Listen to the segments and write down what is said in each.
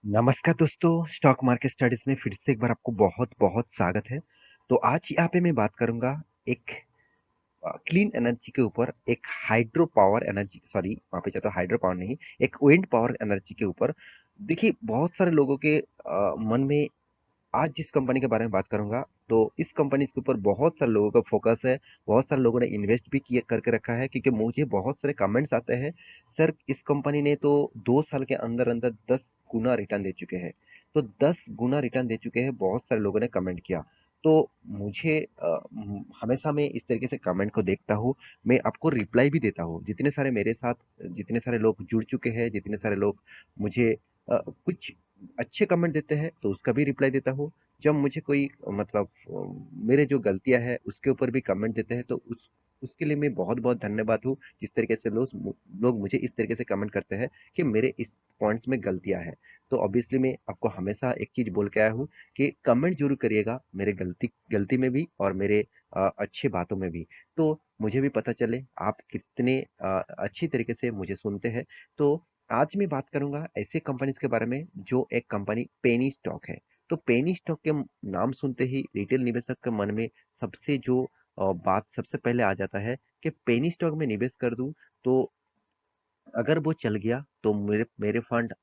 नमस्कार दोस्तों, stock market studies में फिर से एक बार आपको बहुत-बहुत स्वागत है। तो आज यहाँ पे मैं बात करूँगा एक क्लीन एनर्जी के ऊपर, एक हाइड्रो पावर एनर्जी सॉरी माफ़ी चाहता हूँ हाइड्रो पावर नहीं, एक विंड पावर एनर्जी के ऊपर। देखिए बहुत सारे लोगों के मन में आज जिस कंपनी के बारे में बात करूँगा, तो इस कंपनी के ऊपर बहुत सारे लोगों का फ़ोकस है, बहुत सारे लोगों ने इन्वेस्ट भी किए करके रखा है क्योंकि मुझे बहुत सारे कमेंट्स आते हैं, सर इस कंपनी ने तो 2 साल के अंदर-अंदर 10 गुना रिटर्न दे चुके हैं। तो 10 गुना रिटर्न दे चुके हैं, बहुत सारे लोगों ने कमेंट किया। तो मुझे हमेशा मैं इस तरीके से कमेंट को देखता हूँ, मैं आपको रिप्लाई भी देता हूँ। जितने सारे मेरे साथ जितने सारे लोग जुड़ चुके हैं, जितने सारे लोग मुझे कुछ अच्छे कमेंट देते हैं तो उसका भी रिप्लाई देता हूँ। जब मुझे कोई मतलब मेरे जो गलतियाँ हैं उसके ऊपर भी कमेंट देते हैं तो उसके लिए मैं बहुत-बहुत धन्यवाद हूँ। जिस तरीके से लोग मुझे इस तरीके से कमेंट करते हैं कि मेरे इस पॉइंट्स में गलतियाँ हैं। तो ऑब्वियसली मैं आपको हमेशा एक चीज़ बोल के आया हूँ कि कमेंट ज़रूर करिएगा मेरे गलती गलती में भी और मेरे अच्छी बातों में भी। तो मुझे भी पता चले आप कितने अच्छी तरीके से मुझे सुनते हैं। तो आज मैं बात करूंगा ऐसे कंपनीज के बारे में जो एक कंपनी पेनी स्टॉक है। तो पेनी स्टॉक के नाम सुनते ही रिटेल निवेशक के मन में सबसे जो बात सबसे पहले आ जाता है कि पेनी स्टॉक में निवेश कर दूं तो अगर वो चल गया तो मेरे मेरे फंड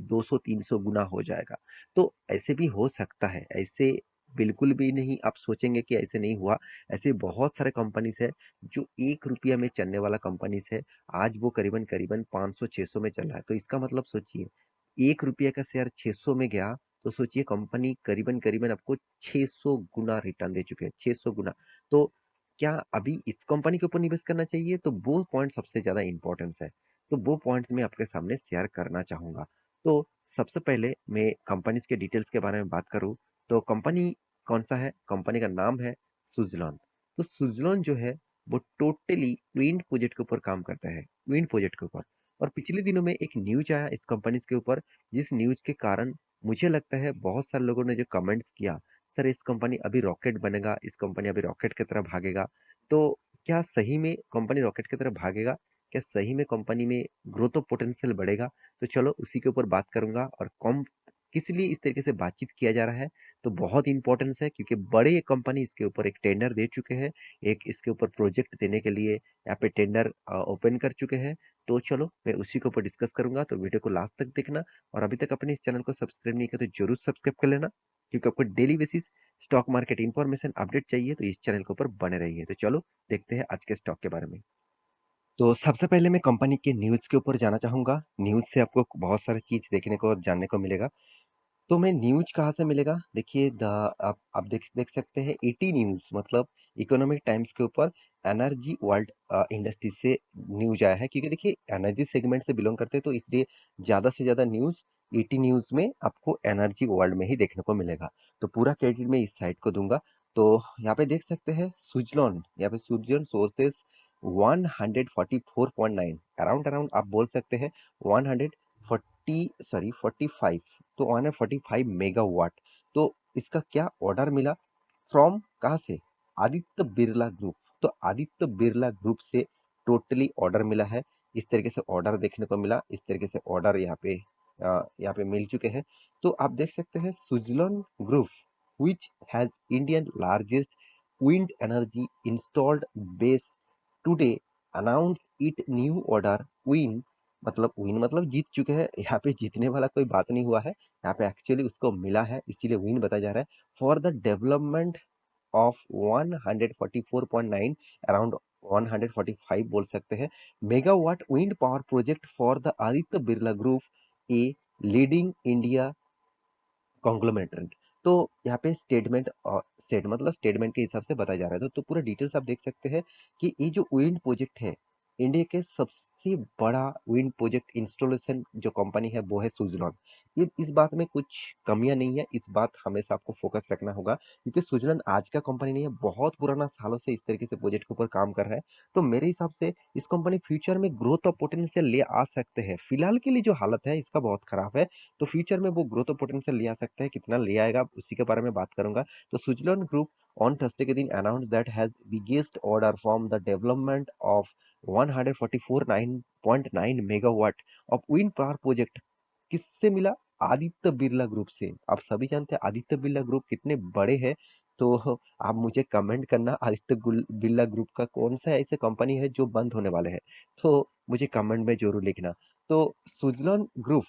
200-300 गुना हो जाएगा। तो ऐसे भी हो सकता है, ऐसे बिल्कुल भी नहीं आप सोचेंगे कि ऐसे नहीं हुआ। ऐसे बहुत सारे कंपनीज है जो 1 रुपया में चलने वाला कंपनीज है, आज वो करीबन करीबन 500-600 में चल रहा है। तो इसका मतलब सोचिए 1 रुपया का शेयर 600 में गया तो सोचिए कंपनी करीबन करीबन आपको 600 गुना रिटर्न दे चुके हैं, 600 गुना। तो क्या अभी इस कंपनी के ऊपर निवेश करना चाहिए? तो वो पॉइंट सबसे ज्यादा इंपॉर्टेंस है। तो वो पॉइंट्स मैं आपके सामने शेयर करना चाहूँगा। तो सबसे पहले मैं कंपनीज़ के डिटेल्स के बारे में बात करूँ, तो कंपनी कौन-सा है? कंपनी का नाम है सुज़लॉन। तो सुज़लॉन जो है, वो टोटली विंड प्रोजेक्ट के ऊपर काम करता है, विंड प्रोजेक्ट के ऊपर। और पिछले दिनों में एक न्यूज़ आया इस कंपनीज़ के ऊपर, जिस न्यूज़ के कारण मुझे लगता है बहुत सारे लोगों ने जो कमेंट्स किया, "सर इस कंपनी अभी रॉकेट बनेगा, इस कंपनी अभी रॉकेट की तरह भागेगा।" तो क्या सही में कंपनी रॉकेट की तरह भागेगा? क्या सही में कंपनी में ग्रोथ ऑफ पोटेंशियल बढ़ेगा? तो चलो उसी के ऊपर बात करूँगा और कम किस लिए इस तरीके से बातचीत किया जा रहा है, तो बहुत इम्पोर्टेंस है क्योंकि बड़े कंपनी इसके ऊपर एक टेंडर दे चुके हैं, एक इसके ऊपर प्रोजेक्ट देने के लिए यहाँ पे टेंडर ओपन कर चुके हैं। तो चलो मैं उसी के ऊपर डिस्कस करूँगा, तो वीडियो को लास्ट तक देखना और अभी तक अपने इस चैनल को सब्सक्राइब नहीं किया तो ज़रूर सब्सक्राइब कर लेना, क्योंकि आपको daily basis stock market information update चाहिए तो इस चैनल के ऊपर बने रहिए। तो चलो देखते हैं आज के स्टॉक के बारे में। तो सबसे पहले मैं कंपनी के न्यूज़ के ऊपर जाना चाहूँगा। न्यूज़ से आपको बहुत सारी चीज़ देखने को और जानने को मिलेगा। तो मैं न्यूज़ कहाँ से मिलेगा? देखिए आप देख देख सकते हैं ईटी न्यूज़ मतलब इकोनॉमिक टाइम्स के ऊपर एनर्जी वर्ल्ड इंडस्ट्री से न्यूज़ आया है क्योंकि देखिए एनर्जी सेगमेंट से बिलॉन्ग करते हैं तो इसलिए ज़्यादा से ज़्यादा न्यूज़ ईटी न्यूज़ में आपको एनर्जी वर्ल्ड में ही देखने को मिलेगा। तो पूरा क्रेडिट मैं इस साइट को दूँगा। तो यहाँ पे देख सकते हैं सुज़लॉन, यहाँ पे सुज़लॉन सोर्सेज़ 144.9 अराउंड अराउंड आप बोल सकते हैं 45 तो 145 मेगावाट। तो इसका क्या ऑर्डर मिला फ्रॉम कहाँ से? आदित्य बिरला ग्रुप। तो आदित्य बिरला ग्रुप से टोटली ऑर्डर मिला है। इस तरीके से ऑर्डर देखने को मिला, इस तरीके से ऑर्डर यहाँ पे मिल चुके हैं। तो आप देख सकते हैं Suzlon group which has Indian largest wind energy installed base today announced it new order win मतलब जीत चुके हैं। यहाँ पे जीतने वाला कोई बात नहीं हुआ है, यहाँ पे एक्चुअली उसको मिला है इसीलिए विन बताया जा रहा है for the development of 144.9 around 145 बोल सकते हैं megawatt wind power project for the Aditya Birla group a leading India conglomerate. तो यहाँ पे स्टेटमेंट के हिसाब से बताया जा रहा है तो पूरा डिटेल्स आप देख सकते हैं कि ये जो विंड प्रोजेक्ट है इंडिया के सबसे बड़ा विंड प्रोजेक्ट इंस्टॉलेशन जो कंपनी है वो है सुजलॉन। ये इस बात में कुछ कमियां नहीं है, इस बात हमेशा आपको फोकस रखना होगा क्योंकि सुजलॉन आज का कंपनी नहीं है, बहुत पुराना सालों से इस तरीके से प्रोजेक्ट के ऊपर काम कर रहा है। तो मेरे हिसाब से इस कंपनी फ्यूचर में ग्रोथ और पोटेंशियल ले आ सकते हैं। फिलहाल के लिए जो हालत है इसका बहुत खराब है, तो फ्यूचर में वो ग्रोथ पोटेंशियल ले आ सकता है, कितना ले आएगा उसी के बारे में बात करूंगा। तो सुजलॉन ग्रुप ऑन थर्सडे के दिन announce that has biggest order from the development of 144.9 megawatt of wind power project. किससे मिला? आदित्य बिरला ग्रुप से। आप सभी जानते हैं आदित्य बिरला ग्रुप कितने बड़े हैं। तो आप मुझे कमेंट करना आदित्य बिरला ग्रुप का कौन सा ऐसे कंपनी है जो बंद होने वाले हैं। तो मुझे कमेंट में जरूर लिखना। तो Suzlon group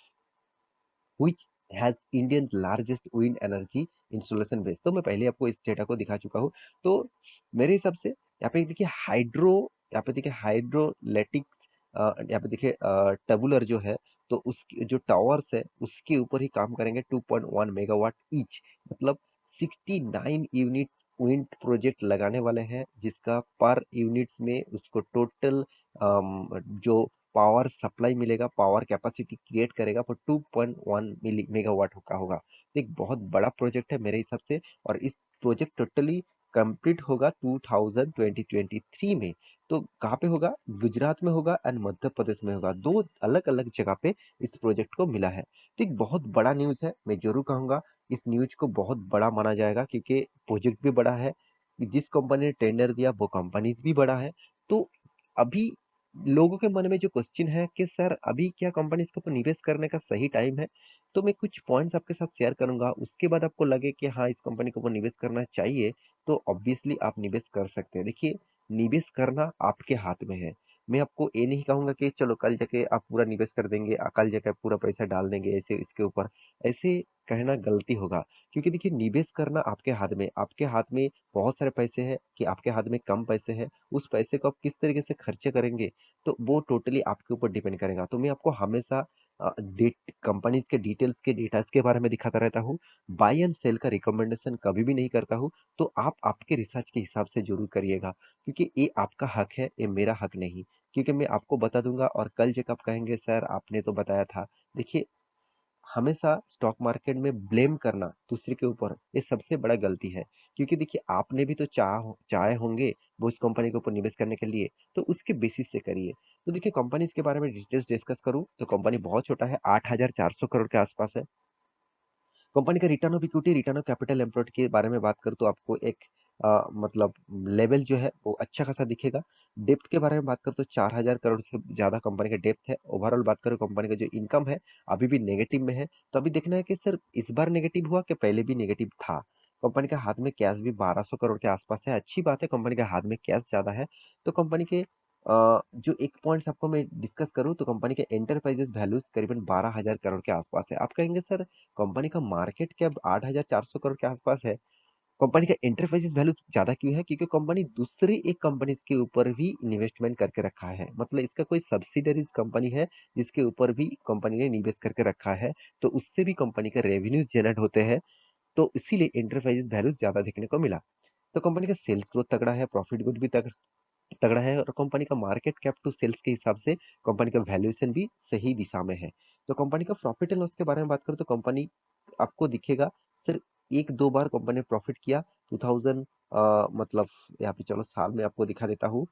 which has Indian largest wind energy installation base। तो मैं पहले आपको इस डेटा को दिखा चुका हूँ। तो मेरे हिसाब से यहाँ पे देखिए हाइड्रोलेटिक्स, यहाँ पे देखिए टबुलर जो है, तो उसकी जो टावर्स है उसके ऊपर ही काम करेंगे 2.1 मेगावाट ईच, मतलब 69 यूनिट्स विंड प्रोजेक्ट लगाने वाले हैं, जिसका पर यूनिट्स में उसको टोटल जो पावर सप्लाई मिलेगा, पावर कैपेसिटी क्रिएट करेगा वो 2.1 मिली मेगावाट का होगा। तो एक बहुत बड़ा प्रोजेक्ट है मेरे हिसाब से। और इस प्रोजेक्ट टोटली कंप्लीट होगा 2023 में। तो कहाँ पे होगा? गुजरात में होगा एंड मध्य प्रदेश में होगा। दो अलग अलग जगह पे इस प्रोजेक्ट को मिला है। तो एक बहुत बड़ा न्यूज है, मैं जरूर कहूंगा इस न्यूज को बहुत बड़ा माना जाएगा, क्योंकि प्रोजेक्ट भी बड़ा है, जिस कंपनी ने टेंडर दिया वो कंपनी भी बड़ा है। तो अभी लोगों के मन में जो क्वेश्चन है कि सर अभी क्या कंपनी इसके ऊपर निवेश करने का सही टाइम है, तो मैं कुछ पॉइंट्स आपके साथ शेयर करूंगा। उसके बाद आपको लगे कि हाँ इस कंपनी के ऊपर निवेश करना चाहिए, तो ऑब्वियसली आप निवेश कर सकते हैं। देखिए, निवेश करना आपके हाथ में है। मैं आपको ये नहीं कहूंगा कि चलो कल जाके आप पूरा निवेश कर देंगे, कल जाके आप पूरा पैसा डाल देंगे ऐसे इसके ऊपर। ऐसे कहना गलती होगा, क्योंकि देखिए निवेश करना आपके हाथ में। आपके हाथ में बहुत सारे पैसे हैं कि आपके हाथ में कम पैसे हैं, उस पैसे को आप किस तरीके से खर्चे करेंगे, तो वो टोटली आपके ऊपर डिपेंड करेगा। तो मैं आपको हमेशा डेट कंपनीज के डिटेल्स के डेटास के बारे में दिखाता रहता हूँ। बाय एंड सेल का रिकमेंडेशन कभी भी नहीं करता हूँ। तो आप आपके रिसर्च के हिसाब से जरूर करिएगा, क्योंकि ये आपका हक है, ये मेरा हक नहीं। क्योंकि मैं आपको बता दूंगा और कल जब आप कहेंगे सर आपने तो बताया था। देखिए, हमेशा स्टॉक मार्केट में ब्लेम करना दूसरे के ऊपर, ये सबसे बड़ा गलती है। क्योंकि देखिए आपने भी तो चाहे होंगे वो उस कंपनी के ऊपर निवेश करने के लिए, तो उसके बेसिस से करिए। तो देखिए कंपनीज के बारे में डिटेल्स डिस्कस करूं तो कंपनी बहुत छोटा है, 8,400 करोड़ के आसपास है। कंपनी का return of equity, return of capital employed के बारे में बात करूँ तो आपको एक मतलब लेवल जो है वो अच्छा खासा दिखेगा। डेप्थ के बारे में बात करूँ तो 4,000 करोड़ से ज्यादा कंपनी का डेप्थ है। ओवरऑल बात करूँ कंपनी का जो इनकम है अभी भी नेगेटिव में है। तो अभी देखना है कि सर इस बार नेगेटिव हुआ कि पहले भी नेगेटिव था। कंपनी के हाथ में कैश भी 1,200 करोड़ के आसपास है। अच्छी बात है, कंपनी के हाथ में कैश ज्यादा है। तो कंपनी के जो एक पॉइंट्स आपको मैं डिस्कस करूं तो कंपनी के एंटरप्राइजेस वैल्यूज करीबन 12,000 करोड़ के आसपास है। आप कहेंगे सर कंपनी का मार्केट कैप 8,400 करोड़ के आसपास है, कंपनी का एंटरप्राइजेस वैल्यू ज्यादा क्यों है? क्योंकि कंपनी दूसरी एक कंपनी के ऊपर भी इन्वेस्टमेंट करके रखा है, मतलब इसका कोई सब्सिडरीज कंपनी है जिसके ऊपर भी कंपनी ने निवेश करके रखा है। तो उससे भी कंपनी का रेवेन्यूज जनरेट होते हैं। तो इसीलिए एंटरप्राइजेस वैल्यू ज्यादा देखने को मिला। तो कंपनी का सेल्स ग्रोथ तगड़ा है, प्रॉफिट ग्रोथ भी तगड़ा है, और कंपनी का मार्केट कैप टू सेल्स के हिसाब से कंपनी का वैल्यूएशन भी सही दिशा में है। तो कंपनी का प्रॉफिट एंड लॉस के बारे में बात करें तो कंपनी आपको दिखेगा सिर्फ एक दो बार कंपनी ने प्रॉफिट किया। 2000 मतलब यहाँ पे चलो साल में आपको दिखा देता हूँ।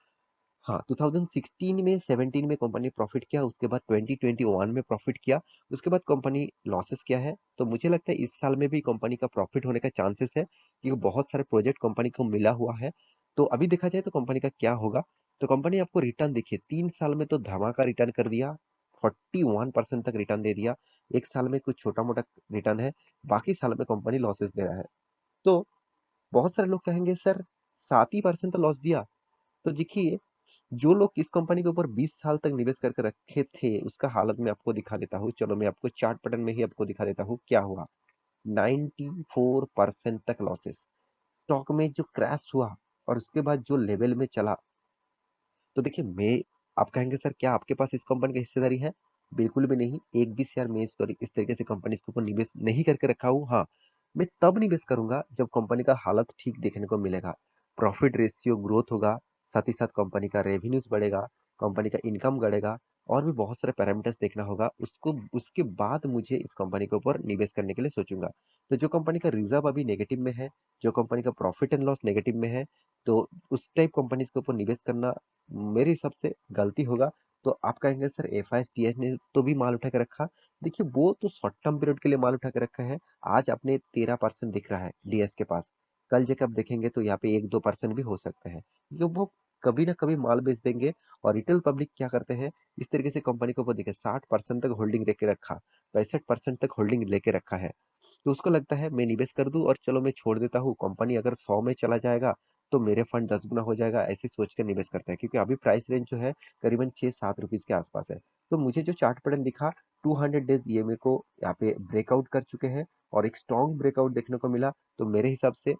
हाँ, 2016 में 17 में कंपनी प्रॉफिट किया, उसके बाद 2021 में प्रॉफिट किया, उसके बाद कंपनी लॉसेस किया है। तो मुझे लगता है इस साल में भी कंपनी का प्रॉफिट होने का चांसेस है, क्योंकि बहुत सारे प्रोजेक्ट कंपनी को मिला हुआ है। तो अभी देखा जाए तो कंपनी का क्या होगा। तो कंपनी आपको रिटर्न देखिए 3 साल में तो धमाका रिटर्न कर दिया, 41% तक रिटर्न दे दिया। एक साल में कुछ छोटा मोटा रिटर्न है, बाकी साल में कंपनी लॉसेस दे रहा है। तो बहुत सारे लोग कहेंगे सर 7% तो लॉस दिया। तो देखिए, जो लोग इस कंपनी के ऊपर 20 साल तक निवेश करके रखे थे उसका हालत मैं आपको दिखा देता हूँ। चलो मैं आपको चार्ट पैटर्न में ही आपको दिखा देता हूँ क्या हुआ। 94% तक लॉसेस, स्टॉक में जो क्रैश हुआ और उसके बाद जो लेवल में चला। तो देखिए मैं, आप कहेंगे सर क्या आपके पास इस कंपनी की हिस्सेदारी है? बिल्कुल भी नहीं, एक भी शेयर मैं इस तरीके से कंपनी के ऊपर निवेश नहीं करके रखा हूँ। हाँ, मैं तब निवेश करूंगा जब कंपनी का हालत ठीक देखने को मिलेगा, प्रॉफिट रेशियो ग्रोथ होगा, साथ ही साथ कंपनी का रेवेन्यूज बढ़ेगा, कंपनी का इनकम बढ़ेगा, और भी बहुत सारे पैरामीटर्स देखना होगा उसको। उसके बाद मुझे इस कंपनी के ऊपर निवेश करने के लिए सोचूंगा। तो जो कंपनी का रिजर्व अभी नेगेटिव में है, जो कंपनी का प्रॉफिट एंड लॉस नेगेटिव में है, तो उस टाइप कंपनीज के ऊपर निवेश करना मेरे हिसाब से गलती होगा। तो आप कहेंगे sir F I S T S ने तो भी माल उठा के रखा। देखिए वो तो शॉर्ट टर्म पीरियड के लिए माल उठा के रखा है। आज आपने 13% दिख रहा है डीएस के पास, कल जब आप देखेंगे तो यहाँ पे 1-2% भी हो सकते हैं, क्योंकि वो कभी ना कभी माल बेच देंगे। और रिटेल पब्लिक क्या करते हैं, इस तरीके से कंपनी के ऊपर देखिए 60% तक होल्डिंग लेके रखा, 65% तक होल्डिंग लेके रखा है। तो उसको लगता है मैं निवेश कर दूं और चलो मैं छोड़ देता हूँ, कंपनी अगर 100 में चला जाएगा तो मेरे फंड 10 गुना हो जाएगा, ऐसे सोच कर निवेश करता है। क्योंकि अभी प्राइस रेंज जो है करीबन 6-7 रुपीज के आसपास है। तो मुझे जो चार्ट पैटर्न दिखा, 200 डेज ये मेरे को यहाँ पे ब्रेकआउट कर चुके हैं और एक स्ट्रॉन्ग ब्रेकआउट देखने को मिला। तो मेरे हिसाब से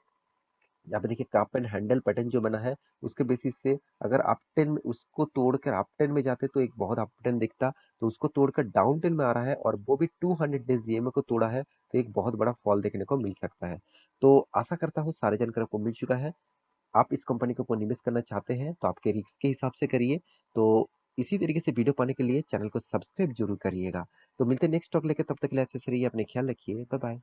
यहाँ पे देखिए काप एंड हैंडल पैटर्न जो बना है, उसके बेसिस से अगर अप टेन में उसको तोड़कर अप टेन में जाते तो एक बहुत अप टेन दिखता। तो उसको तोड़कर डाउन टेन में आ रहा है और वो भी 200 डेज ईएमए को तोड़ा है, तो एक बहुत बड़ा फॉल देखने को मिल सकता है। तो आशा करता हूँ सारे जानकारी आपको मिल चुका है। आप इस कंपनी के ऊपर निवेश करना चाहते हैं तो आपके रिस्क के हिसाब से करिए। तो इसी तरीके से वीडियो पाने के लिए चैनल को सब्सक्राइब जरूर करिएगा। तो मिलते हैं नेक्स्ट टॉक लेके, तब तक के लिए अच्छे से रहिए, अपने ख्याल रखिए, बाय बाय।